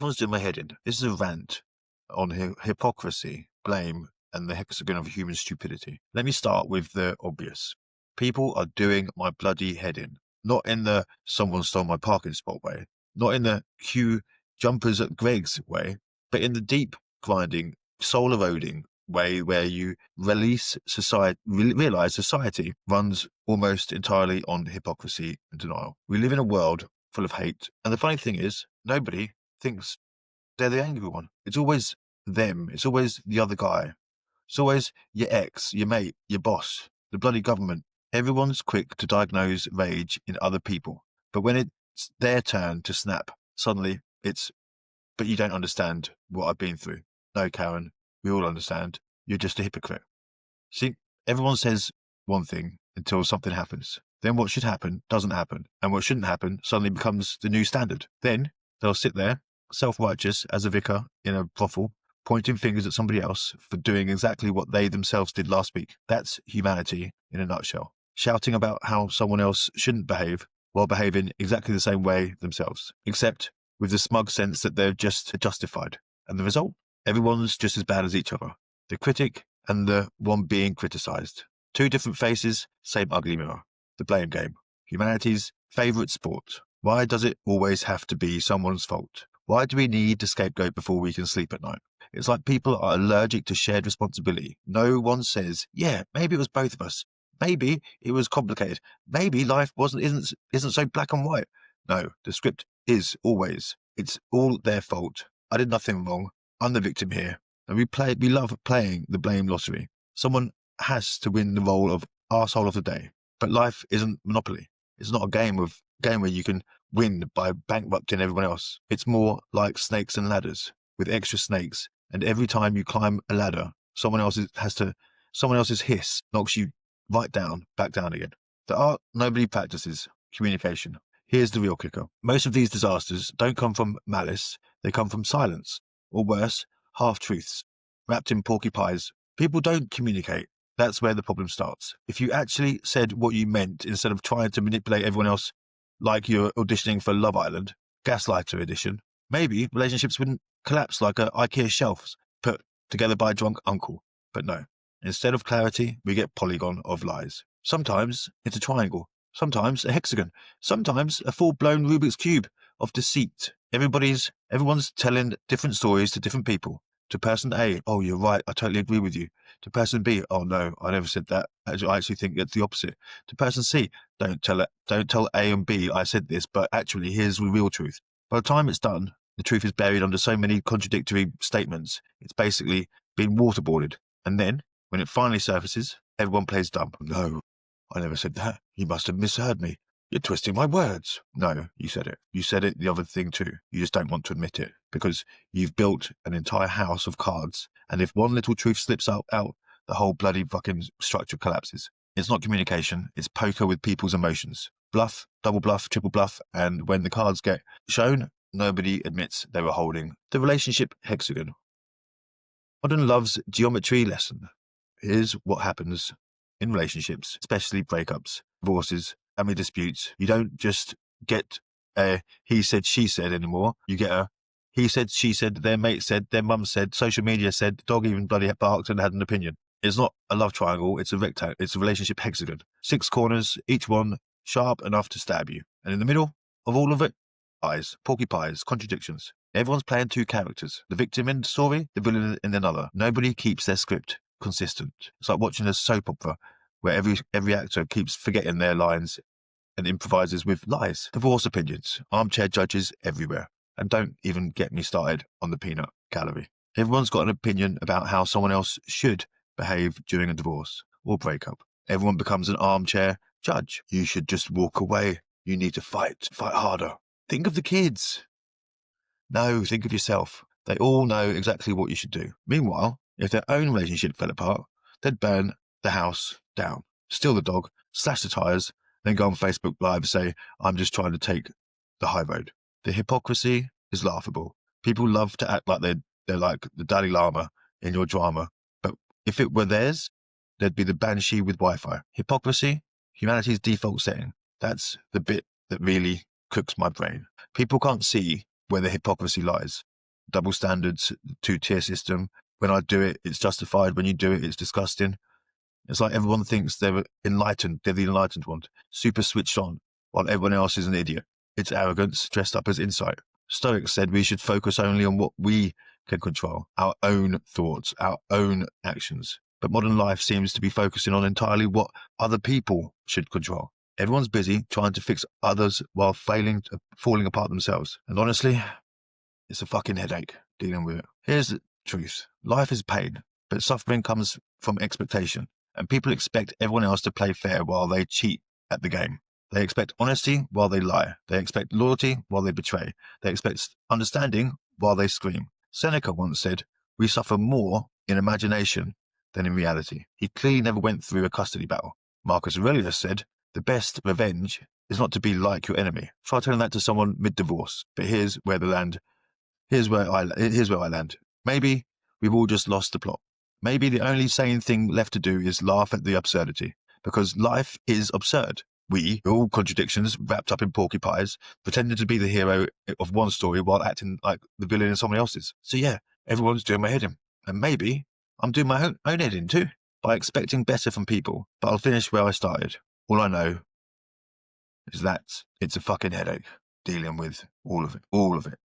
Everyone's doing my head in. This is a rant on hypocrisy, blame, and the hexagon of human stupidity. Let me start with the obvious. People are doing my bloody head in. Not in the someone stole my parking spot way, not in the cue jumpers at Greg's way, but in the deep grinding, soul eroding way where you realize society runs almost entirely on hypocrisy and denial. We live in a world full of hate, and the funny thing is, nobody thinks they're the angry one. It's always them. It's always the other guy. It's always your ex, your mate, your boss, the bloody government. Everyone's quick to diagnose rage in other people. But when it's their turn to snap, suddenly but you don't understand what I've been through. No, Karen, we all understand. You're just a hypocrite. See, everyone says one thing until something happens. Then what should happen doesn't happen. And what shouldn't happen suddenly becomes the new standard. Then they'll sit there, self-righteous as a vicar in a brothel, pointing fingers at somebody else for doing exactly what they themselves did last week. That's humanity in a nutshell. Shouting about how someone else shouldn't behave while behaving exactly the same way themselves, except with the smug sense that they're just justified. And the result? Everyone's just as bad as each other. The critic and the one being criticized. Two different faces, same ugly mirror. The blame game. Humanity's favorite sport. Why does it always have to be someone's fault? Why do we need a scapegoat before we can sleep at night? It's like people are allergic to shared responsibility. No one says, yeah, maybe it was both of us. Maybe it was complicated. Maybe life isn't so black and white. No, the script is always. It's all their fault. I did nothing wrong. I'm the victim here. And we love playing the blame lottery. Someone has to win the role of arsehole of the day. But life isn't Monopoly. It's not a game where you can win by bankrupting everyone else. It's more like snakes and ladders with extra snakes. And every time you climb a ladder, someone else's hiss knocks you right down, back down again. The art nobody practices, communication. Here's the real kicker. Most of these disasters don't come from malice. They come from silence. Or worse, half-truths, wrapped in porky pies. People don't communicate. That's where the problem starts. If you actually said what you meant instead of trying to manipulate everyone else like you're auditioning for Love Island, Gaslighter edition, maybe relationships wouldn't collapse like a IKEA shelves put together by a drunk uncle. But no. Instead of clarity, we get polygon of lies. Sometimes it's a triangle. Sometimes a hexagon. Sometimes a full-blown Rubik's Cube of deceit. Everyone's telling different stories to different people. To person A, oh, you're right, I totally agree with you. To person B, oh no, I never said that. I actually think it's the opposite. To person C, don't tell A and B I said this, but actually here's the real truth. By the time it's done, the truth is buried under so many contradictory statements, it's basically been waterboarded. And then, when it finally surfaces, everyone plays dumb. No, I never said that. You must have misheard me. You're twisting my words. No, you said it. You said it the other thing too. You just don't want to admit it because you've built an entire house of cards. And if one little truth slips out, the whole bloody fucking structure collapses. It's not communication. It's poker with people's emotions. Bluff, double bluff, triple bluff. And when the cards get shown, nobody admits they were holding the relationship hexagon. Modern love's geometry lesson. Here's what happens in relationships, especially breakups, divorces, family disputes. You don't just get a he said, she said anymore. You get a he said, she said, their mate said, their mum said, social media said, the dog even bloody barked and had an opinion. It's not a love triangle, it's a rectangle, it's a relationship hexagon. 6 corners, each one sharp enough to stab you. And in the middle of all of it, pies, porky pies, contradictions. Everyone's playing 2 characters. The victim in the story, the villain in another. Nobody keeps their script consistent. It's like watching a soap opera where every actor keeps forgetting their lines and improvises with lies. Divorce opinions, armchair judges everywhere. And don't even get me started on the peanut gallery. Everyone's got an opinion about how someone else should behave during a divorce or breakup. Everyone becomes an armchair judge. You should just walk away. You need to fight harder. Think of the kids. No, think of yourself. They all know exactly what you should do. Meanwhile, if their own relationship fell apart, they'd burn the house down, steal the dog, slash the tyres, then go on Facebook Live and say, I'm just trying to take the high road. The hypocrisy is laughable. People love to act like they're like the Dalai Lama in your drama, but if it were theirs, they'd be the banshee with Wi-Fi. Hypocrisy, humanity's default setting. That's the bit that really cooks my brain. People can't see where the hypocrisy lies. double standards, two-tier system. When I do it, it's justified. When you do it, it's disgusting. It's like everyone thinks they're enlightened. They're the enlightened one, super switched on, while everyone else is an idiot. It's arrogance dressed up as insight. Stoics said we should focus only on what we can control, our own thoughts, our own actions. But modern life seems to be focusing on entirely what other people should control. Everyone's busy trying to fix others while falling apart themselves. And honestly, it's a fucking headache dealing with it. Here's the truth. Life is pain, but suffering comes from expectation. And people expect everyone else to play fair while they cheat at the game. They expect honesty while they lie. They expect loyalty while they betray. They expect understanding while they scream. Seneca once said, "We suffer more in imagination than in reality." He clearly never went through a custody battle. Marcus Aurelius said, "The best revenge is not to be like your enemy." Try telling that to someone mid-divorce, but here's where I land. Maybe we've all just lost the plot. Maybe the only sane thing left to do is laugh at the absurdity, because life is absurd. We're all contradictions wrapped up in porky pies, pretending to be the hero of one story while acting like the villain in someone else's. So yeah, everyone's doing my head in. And maybe I'm doing my own head in too, by expecting better from people. But I'll finish where I started. All I know is that it's a fucking headache dealing with all of it.